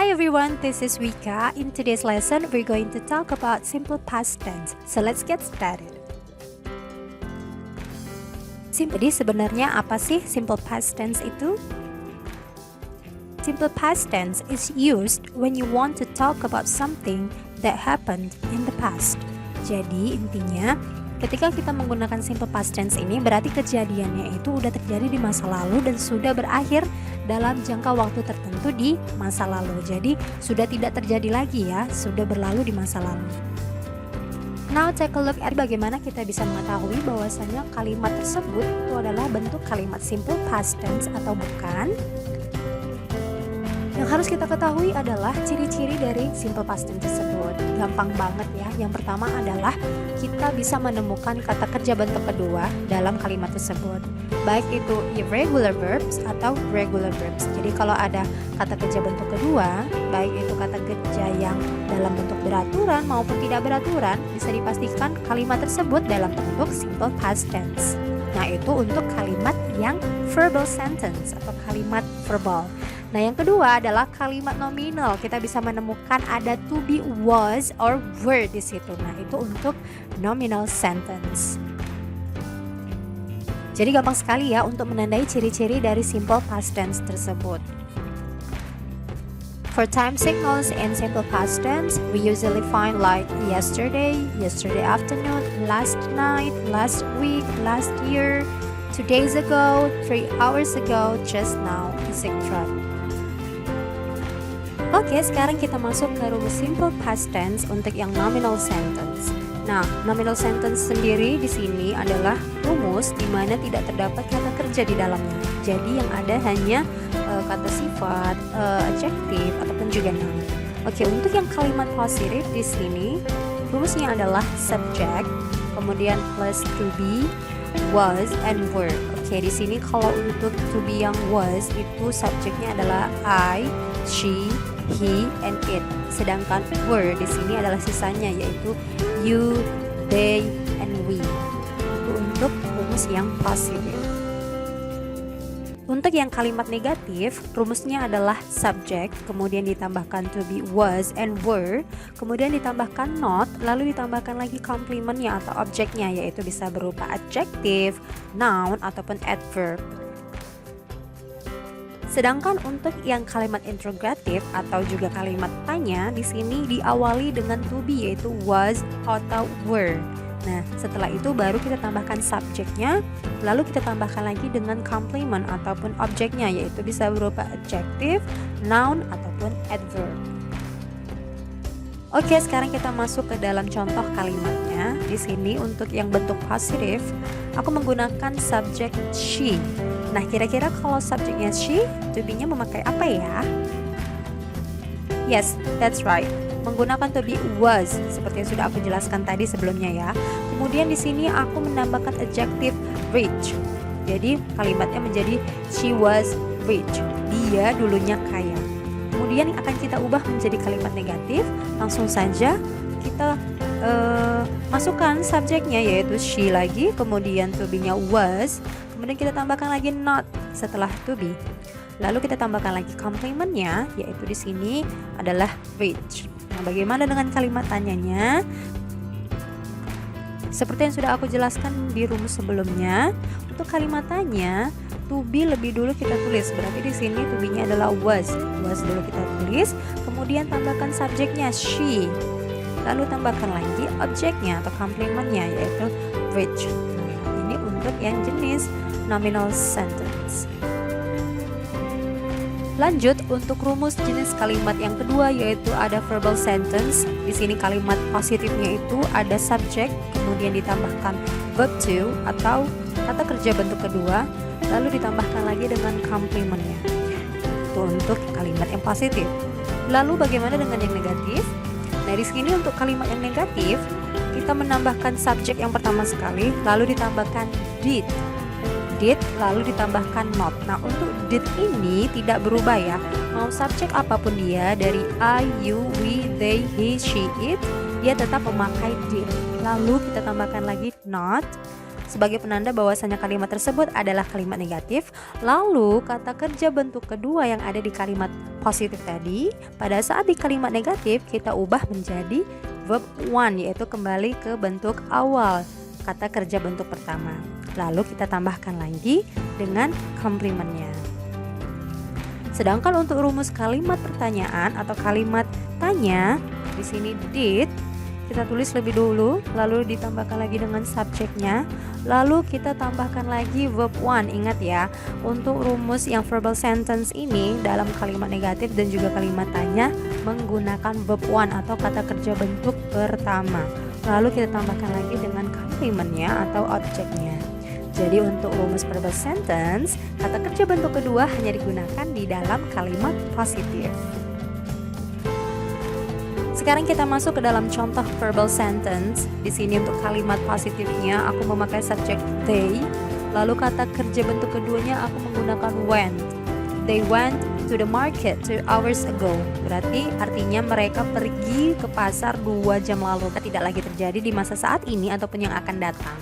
Hi everyone, this is Wika. In today's lesson, we're going to talk about simple past tense. So let's get started. Jadi sebenarnya apa sih simple past tense itu? Simple past tense is used when you want to talk about something that happened in the past. Jadi intinya, ketika kita menggunakan simple past tense ini berarti kejadiannya itu udah terjadi di masa lalu dan sudah berakhir dalam jangka waktu tertentu di masa lalu. Jadi sudah tidak terjadi lagi ya, sudah berlalu di masa lalu. Now take a look at bagaimana kita bisa mengetahui bahwasanya kalimat tersebut itu adalah bentuk kalimat simple past tense atau bukan. Yang harus kita ketahui adalah ciri-ciri dari simple past tense tersebut. Gampang banget ya. Yang pertama adalah kita bisa menemukan kata kerja bentuk kedua dalam kalimat tersebut. Baik itu irregular verbs atau regular verbs. Jadi kalau ada kata kerja bentuk kedua, baik itu kata kerja yang dalam bentuk beraturan maupun tidak beraturan, bisa dipastikan kalimat tersebut dalam bentuk simple past tense. Nah, itu untuk kalimat yang verbal sentence atau kalimat verbal. Nah, yang kedua adalah kalimat nominal. Kita bisa menemukan ada to be, was, or were di situ. Nah, itu untuk nominal sentence. Jadi gampang sekali ya untuk menandai ciri-ciri dari simple past tense tersebut. For time signals in simple past tense, we usually find like yesterday, yesterday afternoon, last night, last week, last year, 2 days ago, 3 hours ago, just now, etc. Oke, sekarang kita masuk ke rumus simple past tense untuk yang nominal sentence. Nah, nominal sentence sendiri di sini adalah rumus di mana tidak terdapat kata kerja di dalamnya. Jadi yang ada hanya kata sifat, adjective ataupun juga noun. Oke, untuk yang kalimat positif di sini rumusnya adalah subject, kemudian plus to be, was, and were. Oke, di sini kalau untuk to be yang was itu subjeknya adalah I, she, he, and it. Sedangkan were di sini adalah sisanya yaitu you, they, and we. Itu untuk rumus yang positif. Untuk yang kalimat negatif, rumusnya adalah subject, kemudian ditambahkan to be, was, and were, kemudian ditambahkan not, lalu ditambahkan lagi complementnya atau objeknya, yaitu bisa berupa adjective, noun, ataupun adverb. Sedangkan untuk yang kalimat interrogatif atau juga kalimat tanya, di sini diawali dengan to be, yaitu was atau were. Nah, setelah itu baru kita tambahkan subjeknya, lalu kita tambahkan lagi dengan complement ataupun objeknya, yaitu bisa berupa adjective, noun, ataupun adverb. Oke, sekarang kita masuk ke dalam contoh kalimatnya. Di sini untuk yang bentuk positif, aku menggunakan subjek she. Nah, kira-kira kalau subjeknya she, to be-nya memakai apa ya? Yes, that's right. Menggunakan to be was seperti yang sudah aku jelaskan tadi sebelumnya ya. Kemudian di sini aku menambahkan adjective rich. Jadi kalimatnya menjadi she was rich. Dia dulunya kaya. Kemudian akan kita ubah menjadi kalimat negatif. Langsung saja kita masukkan subjeknya yaitu she lagi, kemudian to be-nya was, kemudian kita tambahkan lagi not setelah to be. Lalu kita tambahkan lagi complementnya yaitu di sini adalah rich. Nah, bagaimana dengan kalimat tanyanya? Seperti yang sudah aku jelaskan di rumus sebelumnya, untuk kalimat tanya, to be lebih dulu kita tulis. Berarti di sini to be-nya adalah was. Was dulu kita tulis, kemudian tambahkan subjeknya she. Lalu tambahkan lagi objeknya atau complementnya yaitu rich. Nah, ini untuk yang jenis nominal sentence. Lanjut untuk rumus jenis kalimat yang kedua yaitu ada verbal sentence. Di sini kalimat positifnya itu ada subject, kemudian ditambahkan verb to atau kata kerja bentuk kedua, lalu ditambahkan lagi dengan complementnya. Itu untuk kalimat yang positif. Lalu bagaimana dengan yang negatif? Nah, di sini untuk kalimat yang negatif kita menambahkan subjek yang pertama sekali, lalu ditambahkan did, lalu ditambahkan not. Nah, untuk did ini tidak berubah ya. Mau subjek apapun dia dari I, you, we, they, he, she, it, dia tetap memakai did. Lalu kita tambahkan lagi not. sebagai penanda bahwasanya kalimat tersebut adalah kalimat negatif. Lalu kata kerja bentuk kedua yang ada di kalimat positif tadi, pada saat di kalimat negatif kita ubah menjadi verb one, yaitu kembali ke bentuk awal kata kerja bentuk pertama. Lalu kita tambahkan lagi dengan komplimennya. Sedangkan untuk rumus kalimat pertanyaan atau kalimat tanya, di sini did kita tulis lebih dulu, lalu ditambahkan lagi dengan subjeknya, lalu kita tambahkan lagi verb one. Ingat ya, untuk rumus yang verbal sentence ini dalam kalimat negatif dan juga kalimat tanya menggunakan verb one atau kata kerja bentuk pertama. Lalu kita tambahkan lagi dengan komplimennya atau objeknya. Jadi untuk rumus verbal sentence, kata kerja bentuk kedua hanya digunakan di dalam kalimat positif. Sekarang kita masuk ke dalam contoh verbal sentence. Di sini untuk kalimat positifnya aku memakai subjek they, lalu kata kerja bentuk keduanya aku menggunakan went. They went to the market 2 hours ago. Berarti artinya mereka pergi ke pasar 2 jam lalu. Tidak lagi terjadi di masa saat ini ataupun yang akan datang.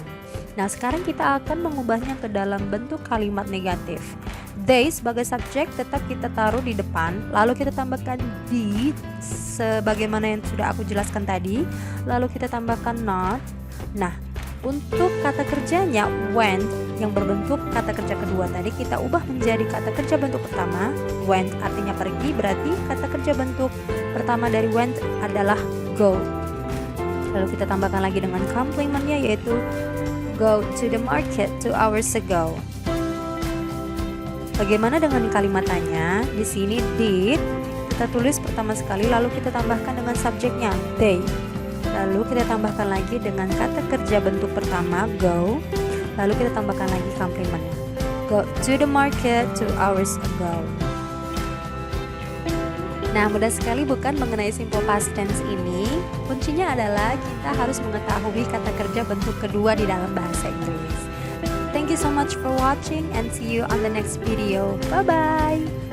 Nah, sekarang kita akan mengubahnya ke dalam bentuk kalimat negatif. They sebagai subjek tetap kita taruh di depan, lalu kita tambahkan did sebagaimana yang sudah aku jelaskan tadi, lalu kita tambahkan not. Nah, untuk kata kerjanya went yang berbentuk kata kerja kedua tadi kita ubah menjadi kata kerja bentuk pertama. Went artinya pergi, berarti kata kerja bentuk pertama dari went adalah go. Lalu kita tambahkan lagi dengan komplimennya, yaitu go to the market 2 hours ago. Bagaimana dengan kalimat tanya? Di sini did kita tulis pertama sekali, lalu kita tambahkan dengan subjeknya they. Lalu kita tambahkan lagi dengan kata kerja bentuk pertama go. Lalu kita tambahkan lagi komplimennya. Go to the market 2 hours ago. Nah, mudah sekali bukan mengenai simple past tense ini? Kuncinya adalah kita harus mengetahui kata kerja bentuk kedua di dalam bahasa Inggris. Thank you so much for watching and see you on the next video. Bye-bye!